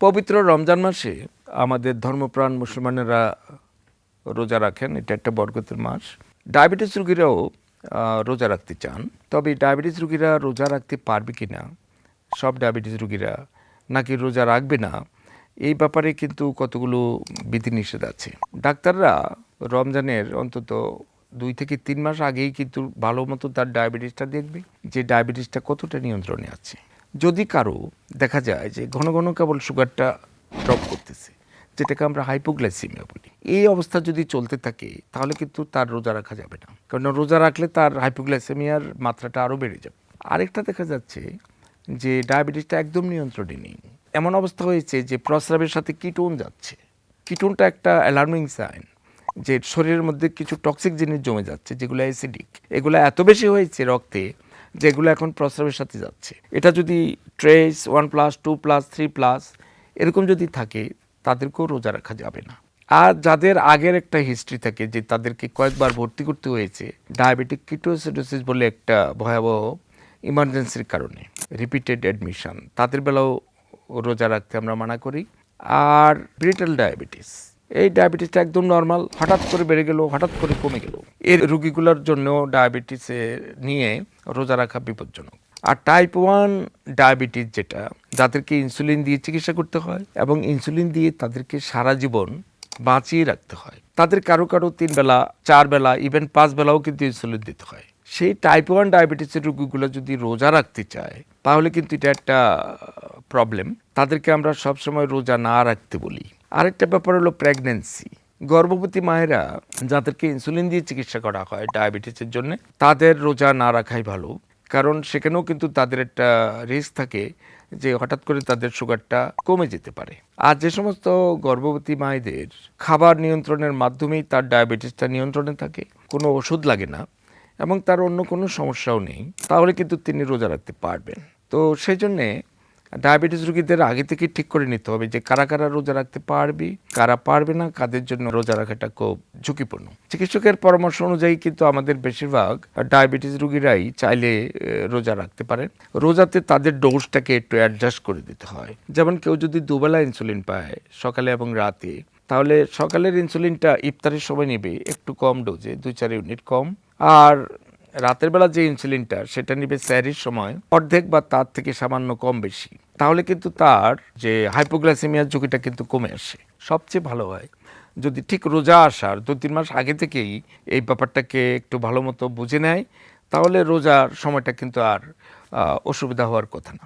পবিত্র রমজান মাসে আমাদের ধর্মপ্রাণ মুসলমানেরা রোজা রাখেন। এটা একটা বরকতের মাস। ডায়াবেটিস রোগীরাও রোজা রাখতে চান। তবে ডায়াবেটিস রোগীরা রোজা রাখতে পারবে কি না, সব ডায়াবেটিস রোগীরা নাকি রোজা রাখবে না, এই ব্যাপারে কিন্তু কতগুলো বিধিনিষেধ আছে। ডাক্তাররা রমজানের অন্তত 2 থেকে 3 মাস আগেই কিন্তু ভালো মতো তার ডায়াবেটিসটা দেখবে যে ডায়াবেটিসটা কতটা নিয়ন্ত্রণে আছে। যদি কারো দেখা যায় যে ঘন ঘন কেবল সুগারটা ড্রপ করতেছে, যেটাকে আমরা হাইপোগ্লাইসেমিয়া বলি, এই অবস্থা যদি চলতে থাকে তাহলে কিন্তু তার রোজা রাখা যাবে না, কারণ রোজা রাখলে তার হাইপোগ্লাইসেমিয়ার মাত্রাটা আরও বেড়ে যাবে। আরেকটা দেখা যাচ্ছে যে ডায়াবেটিসটা একদম নিয়ন্ত্রণে নেই, এমন অবস্থা হয়েছে যে প্রস্রাবের সাথে কিটোন যাচ্ছে। কিটোনটা একটা অ্যালার্মিং সাইন যে শরীরের মধ্যে কিছু টক্সিক জিনিস জমে যাচ্ছে, যেগুলো অ্যাসিডিক। এগুলো এত বেশি হয়েছে রক্তে যেগুলো এখন প্রস্রাবের সাথে যাচ্ছে। এটা যদি ট্রেস 1+, 2+, 3+ এরকম যদি থাকে, তাদেরকেও রোজা রাখা যাবে না। আর যাদের আগের একটা হিস্ট্রি থাকে যে তাদেরকে কয়েকবার ভর্তি করতে হয়েছে ডায়াবেটিক কিটোসিডোসিস বলে একটা ভয়াবহ ইমার্জেন্সির কারণে, রিপিটেড অ্যাডমিশন, তাদের বেলাও রোজা রাখতে আমরা মানা করি। আর ব্রিটাল ডায়াবেটিস, এই ডায়াবেটিসটা একদম নর্মাল, হঠাৎ করে বেড়ে গেল, হঠাৎ করে কমে গেল, এর রোগীগুলোর জন্য ডায়াবেটিসে নিয়ে রোজা রাখা বিপজ্জনক। আর টাইপ 1 ডায়াবেটিস, যেটা যাদেরকে ইনসুলিন দিয়ে চিকিৎসা করতে হয় এবং ইনসুলিন দিয়ে তাদেরকে সারা জীবন বাঁচিয়ে রাখতে হয়, তাদের কারো কারো 3 বেলা, 4 বেলা, ইভেন 5 বেলাও কিন্তু ইনসুলিন দিতে হয়। সেই টাইপ 1 ডায়াবেটিসের রোগীগুলো যদি রোজা রাখতে চায় তাহলে কিন্তু এটা একটা প্রবলেম। তাদেরকে আমরা সবসময় রোজা না রাখতে বলি। আরেকটা ব্যাপার হলো প্রেগন্যান্সি। গর্ভবতী মায়েরা যাদেরকে ইনসুলিন দিয়ে চিকিৎসা করা হয় ডায়াবেটিসের জন্য, তাদের রোজা না রাখাই ভালো, কারণ সেখানেও কিন্তু তাদের একটা রিস্ক থাকে যে হঠাৎ করে তাদের সুগারটা কমে যেতে পারে। আর যে সমস্ত গর্ভবতী মায়েদের খাবার নিয়ন্ত্রণের মাধ্যমেই তার ডায়াবেটিসটা নিয়ন্ত্রণে থাকে, কোনো ওষুধ লাগে না এবং তার অন্য কোনো সমস্যাও নেই, তাহলে কিন্তু তিনি রোজা রাখতে পারবেন। তো সেই জন্যে ডায়াবেটিস রোগীদের আগে থেকে ঠিক করে নিতে হবে যে কারা কারা রোজা রাখতে পারবে, কারা পারবে না, কাদের জন্য রোজা রাখাটা খুব ঝুঁকিপূর্ণ। চিকিৎসকের পরামর্শ অনুযায়ী কিন্তু আমাদের বেশিরভাগ ডায়াবেটিস রোগীরাই চাইলে রোজা রাখতে পারেন। রোজাতে তাদের ডোজটাকে একটু অ্যাডজাস্ট করে দিতে হয়। যেমন কেউ যদি দুবেলা ইনসুলিন পায়, সকালে এবং রাতে, তাহলে সকালের ইনসুলিনটা ইফতারের সময় নেবে একটু কম ডোজে, 2-4 ইউনিট কম। আর রাতের বেলা যে ইনসুলিনটা সেটা নিবে স্যারির সময় অর্ধেক বা তার থেকে সামান্য কম বেশি। তাহলে কিন্তু তার যে হাইপোগ্লাইসেমিয়ার ঝুঁকিটা কিন্তু কমে আসে। সবচেয়ে ভালো হয় যদি ঠিক রোজা আসার 2-3 মাস আগে থেকেই এই ব্যাপারটাকে একটু ভালো মতো বুঝে নেয়, তাহলে রোজার সময়টা কিন্তু আর অসুবিধা হওয়ার কথা না।